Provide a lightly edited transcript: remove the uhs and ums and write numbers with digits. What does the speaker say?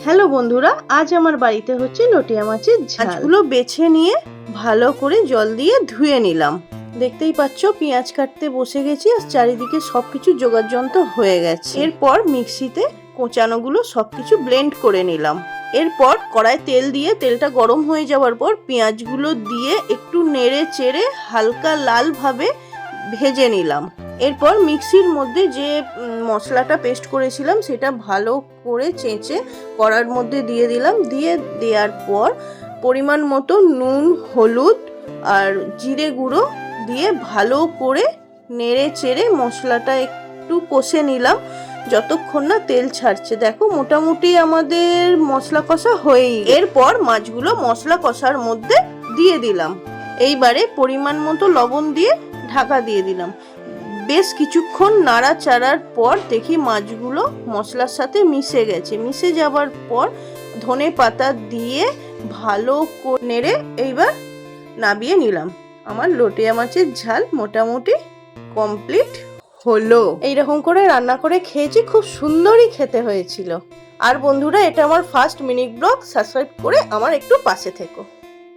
Hello বন্ধুরা, আজ আমার বাড়িতে হচ্ছে লটিয়া মাছের ঝাল। মাছগুলো বেছে নিয়ে ভালো করে জল দিয়ে ধুয়ে নিলাম। দেখতেই পাচ্ছ পেঁয়াজ কাটতে বসে গেছি আর চারিদিকে সবকিছু জোগাড় যন্ত্র হয়ে গেছে। এরপর মিক্সিতে কোচানোগুলো সবকিছু ব্লেন্ড করে নিলাম। এরপর কড়াই তেল দিয়ে তেলটা গরম হয়ে যাওয়ার পর পেঁয়াজগুলো দিয়ে একটু নেড়ে চেড়ে হালকা লাল ভাবে ভেজে নিলাম। এরপর মিক্সির মধ্যে যে মশলাটা পেস্ট করেছিলাম সেটা ভালো করে চেঁচে কড়ার মধ্যে দিয়ে দিলাম। দেওয়ার পর পরিমাণ মতো নুন, হলুদ আর জিরে গুঁড়ো দিয়ে ভালো করে নেড়ে চেড়ে মশলাটা একটু কষে নিলাম যতক্ষণ না তেল ছাড়ছে। দেখো মোটামুটি আমাদের মশলা কষা হয়েই। এরপর মাছগুলো মশলা কষার মধ্যে দিয়ে দিলাম। এইবারে পরিমাণ মতো লবণ দিয়ে ঢাকা দিয়ে দিলাম। বেশ কিছুক্ষণ নাড়াচাড়ার পর দেখি মাছগুলো মশলার সাথে মিশে গেছে। মিশে যাবার পর ধনে পাতা দিয়ে ভালো করে নেড়ে এইবার নামিয়ে নিলাম। আমার লটিয়া মাছের ঝাল মোটামুটি কমপ্লিট হলো। এইরকম করে রান্না করে খেয়েছি, খুব সুন্দরই খেতে হয়েছিল। আর বন্ধুরা, এটা আমার ফার্স্ট মিনি ব্লগ। সাবস্ক্রাইব করে আমার একটু পাশে থেকো।